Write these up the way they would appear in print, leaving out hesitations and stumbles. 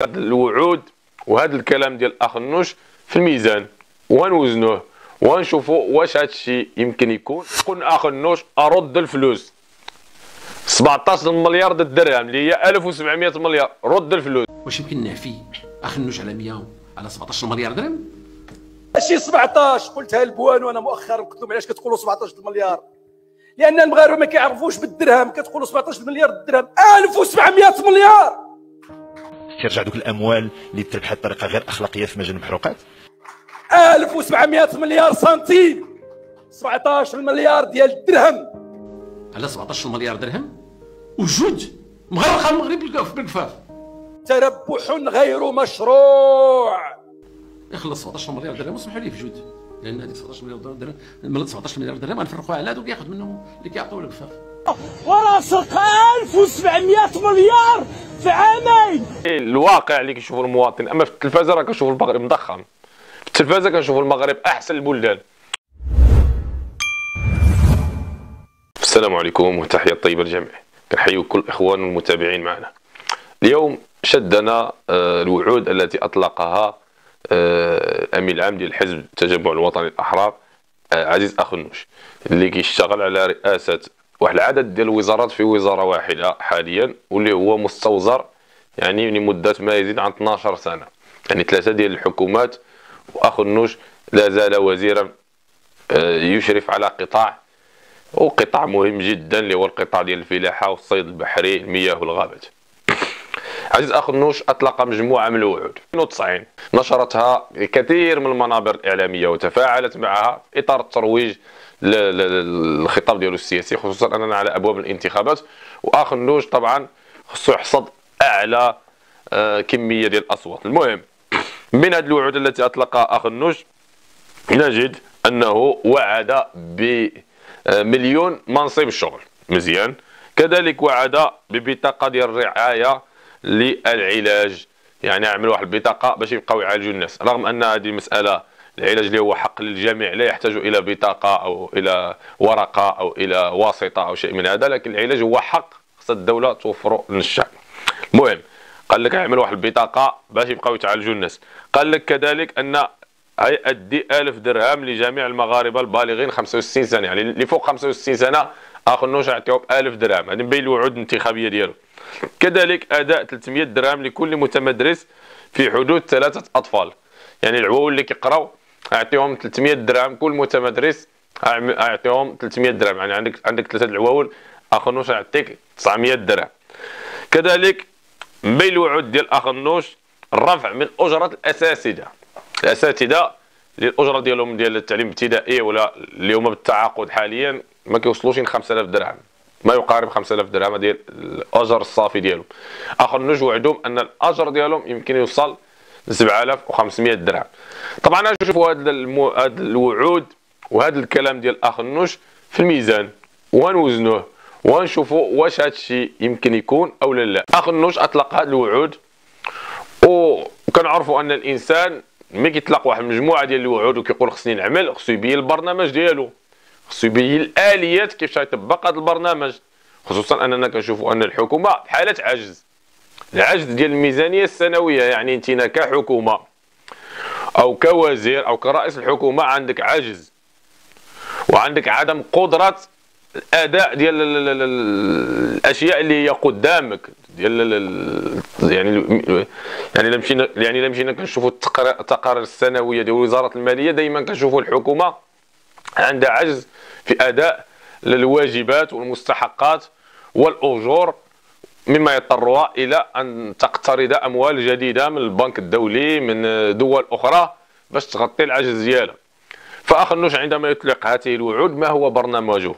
الوعود وهذا الكلام ديال الاخ النوش في الميزان ونوزنوه ونشوفوا واش هذا الشيء يمكن يكون. قلنا اخ النوش ارد الفلوس 17 مليار درهم اللي هي 1700 مليار، رد الفلوس. واش يمكن نعفي اخ النوش على 100 على 17 مليار درهم؟ ماشي 17. قلتها لبوان وانا مؤخرا قلت لهم علاش كتقولوا 17 مليار؟ لان المغاربه ما كيعرفوش بالدرهم، كتقولوا 17 مليار درهم 1700 مليار. كيرجع دوك الاموال اللي تربحها بطريقه غير اخلاقيه في مجال المحروقات 1700 مليار سنتيم، 17 مليار ديال الدرهم على 17 مليار درهم وجوج مغرقه المغرب بالكفاف. تربح غير مشروع. يخلص 17 مليار درهم وسمحوا لي في جود، لان هذيك 17 مليار درهم من 17 مليار درهم غنفرقوها على هذوك ياخذ منهم اللي كيعطيو الكفاف. وراه سرق 1700 مليار في عامين. الواقع اللي كيشوفوا المواطن، اما في التلفازه راه كنشوفوا المغرب مضخم، في التلفازه كنشوفوا المغرب احسن البلدان. السلام عليكم وتحيه طيبه للجميع، كنحيي كل الاخوان والمتابعين معنا. اليوم شدنا الوعود التي اطلقها الامين العام ديال الحزب التجمع الوطني الاحرار عزيز اخ النوش، اللي كيشتغل على رئاسه واحد العدد ديال الوزارات في وزاره واحده حاليا، واللي هو مستوزر يعني لمده ما يزيد عن 12 سنه، يعني 3 ديال الحكومات. واخ النوش لا زال وزيرا يشرف على قطاع مهم جدا اللي هو القطاع ديال الفلاحه والصيد البحري، المياه والغابات. عزيز اخ النوش اطلق مجموعه من الوعود 92 نشرتها كثير من المنابر الاعلاميه وتفاعلت معها في اطار الترويج للخطاب ديالو السياسي، خصوصا اننا على ابواب الانتخابات. واخ النوش طبعا خصو يحصد اعلى كميه ديال الاصوات. المهم من هذه الوعود التي اطلقها اخ النوش نجد انه وعد بمليون منصب شغل، مزيان. كذلك وعد ببطاقه ديال الرعايه للعلاج، يعني يعملوا واحد البطاقه باش يبقاو يعالجوا الناس، رغم ان هذه المساله العلاج اللي هو حق للجميع لا يحتاج الى بطاقه او الى ورقه او الى واسطه او شيء من هذا، لكن العلاج هو حق خص الدوله توفره للشعب. المهم قال لك يعملوا واحد البطاقه باش يبقاو يتعالجوا الناس. قال لك كذلك ان يؤدي 1000 درهم لجميع المغاربه البالغين 65 سنه، يعني اللي فوق 65 سنه اخ النوش يعطيهم 1000 درهم. هذه مبين الوعود الانتخابيه ديالو. كذلك اداء 300 درهم لكل متمدرس في حدود 3 اطفال، يعني العوول اللي كيقراو يعطيهم 300 درهم، كل متمدرس يعطيهم 300 درهم، يعني عندك 3 العواول اخ النوش يعطيك 900 درهم. كذلك من بين الوعود ديال اخ النوش الرفع من اجره الاساتذه اللي الاجره ديالهم ديال التعليم الابتدائي ولا اليوم بالتعاقد حاليا ما كيوصلوش ل 5000 درهم، ما يقارب 5000 درهم ديال الاجر الصافي ديالهم. اخ النوش وعدهم ان الاجر ديالهم يمكن يوصل ل 7500 درهم. طبعا انا نشوفوا هذا الوعود وهذا الكلام ديال اخ النوش في الميزان ونوزنوه ونشوفوا واش هذا الشيء يمكن يكون او لا. اخ النوش اطلق هذه الوعود، وكنعرفوا ان الانسان ملي كيطلق واحد المجموعه ديال الوعود وكيقول خصني نعمل، خصو يبين البرنامج ديالو، خصو يبين الاليات كيفاش يطبق هذا البرنامج، خصوصا اننا كنشوفوا ان الحكومه بحاله العجز ديال الميزانيه السنويه. يعني انت كحكومه او كوزير او كرئيس الحكومه عندك عجز وعندك عدم قدره الاداء ديال الاشياء اللي هي قدامك ديال يعني مشينا كنشوفوا التقارير السنويه ديال وزاره الماليه، دائما كنشوفوا الحكومه عندها عجز في اداء الواجبات والمستحقات والاجور، مما يضطرها الى ان تقترض اموال جديده من البنك الدولي من دول اخرى باش تغطي العجز ديالها. فاخ النوش عندما يطلق هذه الوعود ما هو برنامجه؟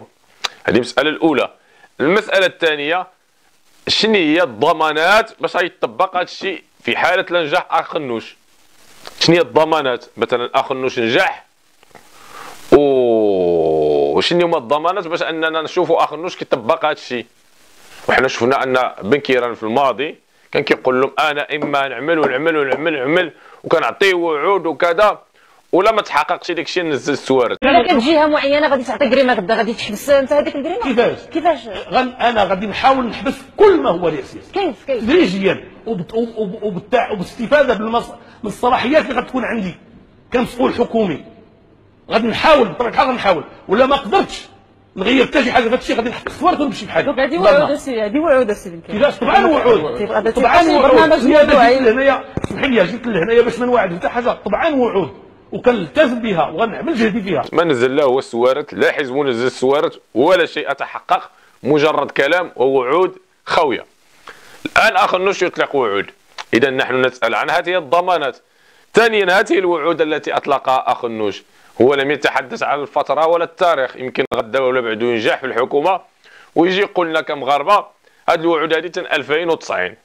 هذه المساله الاولى. المساله الثانيه، شنو هي الضمانات باش يطبق هذا الشيء في حاله لا نجاح اخ النوش؟ شنو هي الضمانات؟ مثلا اخ النوش نجح، وشنو هما الضمانات باش اننا نشوفوا اخ النوش كيطبق هذا الشيء؟ وحنا شفنا ان بن كيران في الماضي كان كيقول لهم انا اما نعمل ونعمل ونعمل ونعمل وكنعطيه وعود وكذا، ولا ما تحققش داك الشيء نزل السوارت. الا كانت جهه معينه غادي تعطي كريمه غدا غادي تحبس انت هذيك الكريمه. كيفاش انا غادي نحاول نحبس كل ما هو رئاسي كيف تدريجيا وبالاستفاده من الصلاحيات اللي غتكون عندي كمسؤول حكومي. غادي نحاول بطبيعه الحال غنحاول، ولا ما قدرتش نغير حتى شي حاجه في هذا الشيء غادي نحط السوارت ونمشي بحال هكا. هذه وعود السي هذه وعود السي كيفاش؟ طبعا وعود، طبعا برنامج موضوعي. جيت لهنايا اسمح لي جيت لهنايا باش ما نوعد حتى حاجه، طبعا وعود وكنلتزم بها وغنعمل جهدي فيها. ما نزل لا هو السوارت، لا حزب نزل السوارت ولا شيء تحقق، مجرد كلام ووعود خاويه. الان اخ النوش يطلق وعود، اذا نحن نسال عن هذه الضمانات. ثانيا هذه الوعود التي اطلقها اخ النوش هو لم يتحدث عن الفتره ولا التاريخ. يمكن غدا ولا بعده ينجح في الحكومه ويجي يقول لنا كمغاربه هذه الوعود هذه 2090،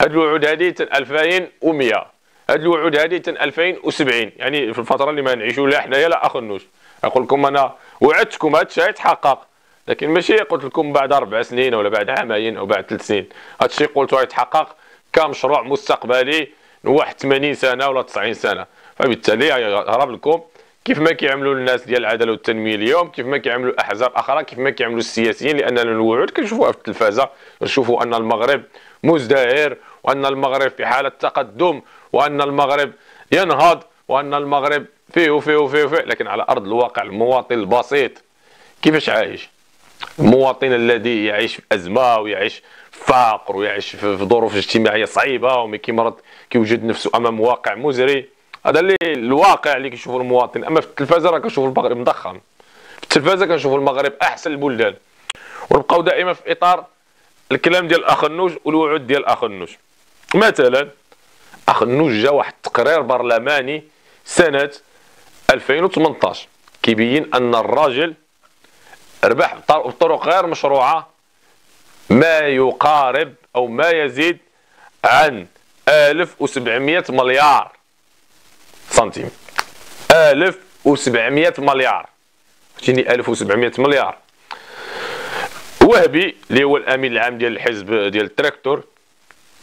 هذه الوعود هذه 2100، هذه الوعود هذه 2070، يعني في الفتره اللي ما نعيشوا لا حنايا لا اخ النوش. اقول لكم انا وعدتكم هذا الشيء يتحقق، لكن ماشي قلت لكم بعد 4 سنين ولا بعد عامين او بعد 3 سنين. هذا الشيء قلته يتحقق كمشروع مستقبلي واحد 80 سنه ولا 90 سنه. فبالتالي هرب لكم كيف ما كيعملوا الناس ديال العداله والتنميه اليوم، كيف ما كيعملوا الاحزاب اخرى، كيف ما كيعملوا السياسيين، لان الوعود كنشوفوها في التلفازه، نشوفوا ان المغرب مزدهر وان المغرب في حاله تقدم وان المغرب ينهض وان المغرب فيه وفيه وفيه وفيه، لكن على ارض الواقع المواطن البسيط كيفاش عايش؟ المواطن الذي يعيش في ازمه ويعيش في فقر ويعيش في ظروف اجتماعيه صعيبه وكيمرض كيوجد نفسه امام واقع مزري. هذا اللي الواقع اللي كيشوفوا المواطن. اما في التلفازه راه كنشوفوا المغرب مضخم، في التلفازه كنشوفوا المغرب احسن البلدان، ونبقاو دائما في اطار الكلام ديال اخ النوش والوعود ديال اخ النوش. مثلا اخ النوش جا واحد التقرير برلماني سنه 2018 كيبين ان الراجل ربح بطرق غير مشروعه ما يقارب او ما يزيد عن 1700 مليار سنتيم. 1700 مليار، فهمتيني؟ 1700 مليار. وهبي اللي هو الامين العام ديال الحزب ديال التراكتور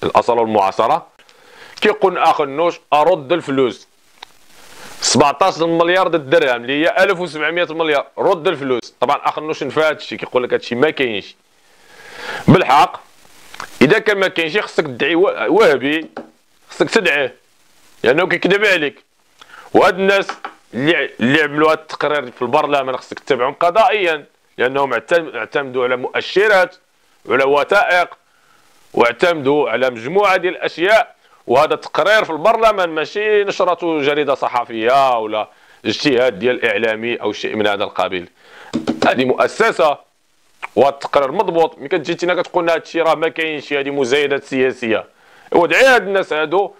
الاصاله والمعاصره كيقول اخ النوش ارد الفلوس 17 مليار الدرهم اللي هي 1700 مليار، رد الفلوس. طبعا اخ النوش نفى هذا الشيء، كيقول لك هذا الشيء ما كاينش. بالحق اذا كان ما كاينش خصك تدعي وهبي، خصك تدعيه لانه كيكذب عليك. وهاد الناس اللي عملوا هذا التقرير في البرلمان خصك تتبعهم قضائيا، لانهم اعتمدوا على مؤشرات وعلى وثائق واعتمدوا على مجموعه ديال الاشياء. وهذا التقرير في البرلمان ماشي نشرته جريده صحفيه ولا اجتهاد ديال اعلامي او شيء من هذا القبيل. هذه مؤسسه وهذا التقرير مضبوط. ملي كتجي كتقول لنا هذا الشيء راه ما كاينش، هذه مزايدات سياسيه. ودعي هاد الناس هادو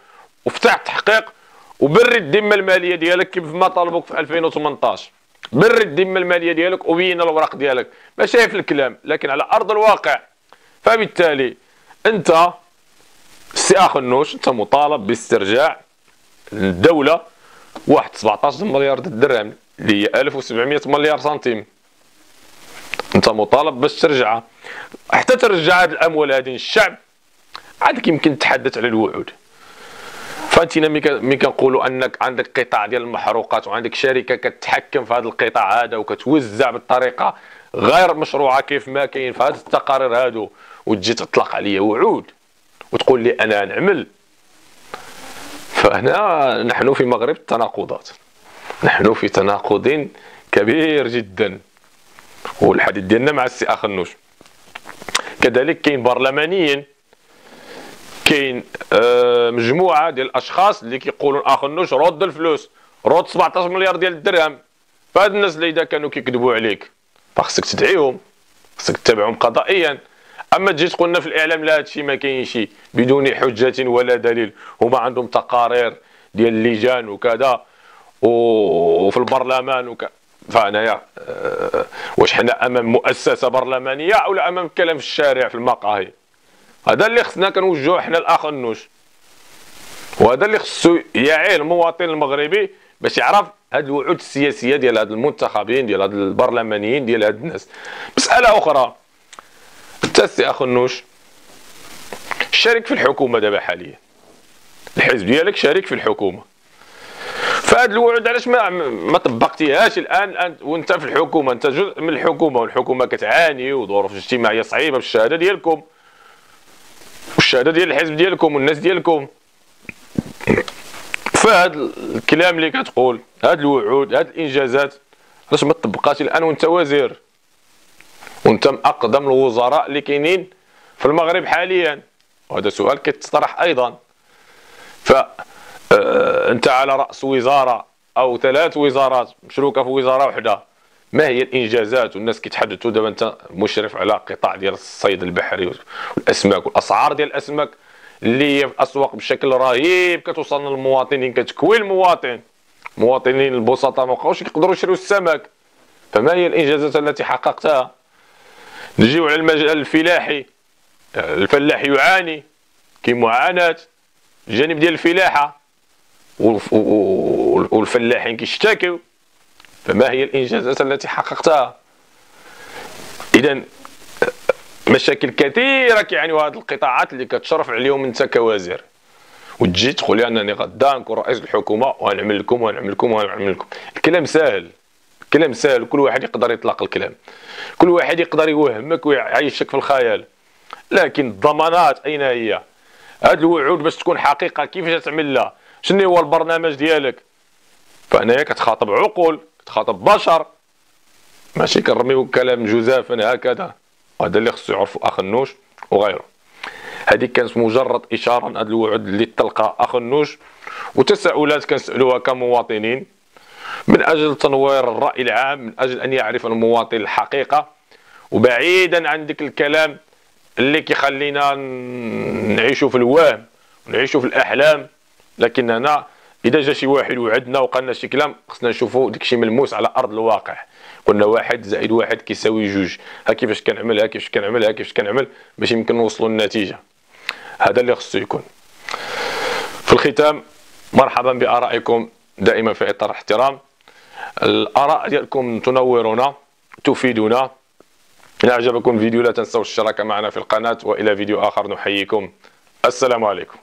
وفتح تحقيق وبري الذمه الماليه ديالك كيف ما طالبوك في 2018. بري الذمه الماليه ديالك وبين الاوراق ديالك، ماشي في الكلام لكن على ارض الواقع. فبالتالي انت سي اخ النوش انت مطالب باسترجاع الدوله واحد 17 مليار درهم اللي هي 1700 مليار سنتيم. انت مطالب باش ترجعها. حتى ترجع هذه الاموال هذه للشعب عاد يمكن تتحدث على الوعود. فانتينا ملي كنقولوا انك عندك قطاع ديال المحروقات وعندك شركه كتحكم في هذا القطاع هذا وكتوزع بالطريقه غير مشروعه كيف ما كاين في هذه التقارير هادو، وتجي تطلق عليا وعود وتقول لي انا نعمل. فهنا نحن في مغرب التناقضات، نحن في تناقض كبير جدا، والحديث ديالنا مع السي اخ النوش. كذلك كاين برلمانيين، كاين مجموعه ديال الاشخاص اللي كيقولوا اخ النوش رد الفلوس، رد 17 مليار ديال الدرهم. فهاد الناس اللي اذا كانوا كيكذبوا عليك فخصك تدعيهم، خصك تتبعهم قضائيا. اما تجي تقول لنا في الاعلام لا هادشي ما كاينش بدون حجه ولا دليل، هما عندهم تقارير ديال اللجان وكذا وفي البرلمان فانايا واش حنا امام مؤسسه برلمانيه او امام كلام في الشارع في المقاهي؟ هذا اللي خصنا كنوجهوه حنا الاخ النوش، وهذا اللي خصو يعي المواطن المغربي باش يعرف هاد الوعود السياسيه ديال هاد المنتخبين ديال هاد البرلمانيين ديال هاد الناس. مساله اخرى، انت السي اخ النوش شارك في الحكومه دابا حاليا، الحزب ديالك شارك في الحكومه. ف فهاد الوعود علاش ما طبقتيهاش الان وانت في الحكومه؟ انت جزء من الحكومه، والحكومه كتعاني وظروف اجتماعيه صعيبه بالشهاده ديالكم والشهاده ديال الحزب ديالكم والناس ديالكم. فهاد الكلام اللي كتقول، هاد الوعود، هاد الانجازات، علاش ما تطبقاتش الان وانت وزير وانت من اقدم الوزراء اللي كاينين في المغرب حاليا؟ وهذا سؤال كيتطرح ايضا. انت على راس وزاره او 3 وزارات مشروكه في وزاره واحده، ما هي الانجازات؟ والناس كيتحدثوا دابا انت مشرف على قطاع ديال الصيد البحري والاسماك، والاسعار ديال الاسماك اللي هي في الاسواق بشكل رهيب كتوصلنا للمواطنين، كتكوي المواطنين البسطاء ما بقاوش يقدروا يشريوا السمك. فما هي الانجازات التي حققتها؟ نجيو على المجال الفلاحي، الفلاح يعاني، كاين معاناه الجانب ديال الفلاحه والفلاحين كيشتكيو. فما هي الانجازات التي حققتها؟ اذا مشاكل كثيره كيعانيوا هذه القطاعات اللي كتشرف عليهم انت كوزير، وتجي تقول لي انني غدا نكون رئيس الحكومه وغنعمل لكم وغنعمل لكم وغنعمل لكم. الكلام ساهل، الكلام ساهل، كل واحد يقدر يطلق الكلام، كل واحد يقدر يوهمك ويعيشك في الخيال، لكن الضمانات اين هي؟ هاد الوعود باش تكون حقيقه كيفاش تعمل لها؟ شنو هو البرنامج ديالك؟ فهنايا كتخاطب عقول، كتخاطب بشر، ماشي كنرميو كلام جزافا هكذا. وهذا اللي خصو يعرفو اخ النوش وغيره. هذه كانت مجرد اشاره هاد الوعود اللي تلقى اخ النوش، وتساؤلات كنسالوها كمواطنين من اجل تنوير الراي العام، من اجل ان يعرف المواطن الحقيقه، وبعيدا عن ديك الكلام اللي كيخلينا نعيشوا في الوهم ونعيشوا في الاحلام. لكننا اذا جا شي واحد وعدنا وقالنا شي كلام، خصنا نشوفوا داكشي ملموس على ارض الواقع. قلنا 1 زائد 1 كيساوي 2، ها كيفاش كنعمل، ها كيفاش كنعمل، ها كيفاش كنعمل، باش يمكن نوصلوا للنتيجه. هذا اللي خصو يكون. في الختام، مرحبا بارائكم دائما في اطار الاحترام. الاراء ديالكم تنورنا، تفيدنا. إن أعجبكم الفيديو لا تنسوا الاشتراك معنا في القناة، وإلى فيديو آخر نحييكم. السلام عليكم.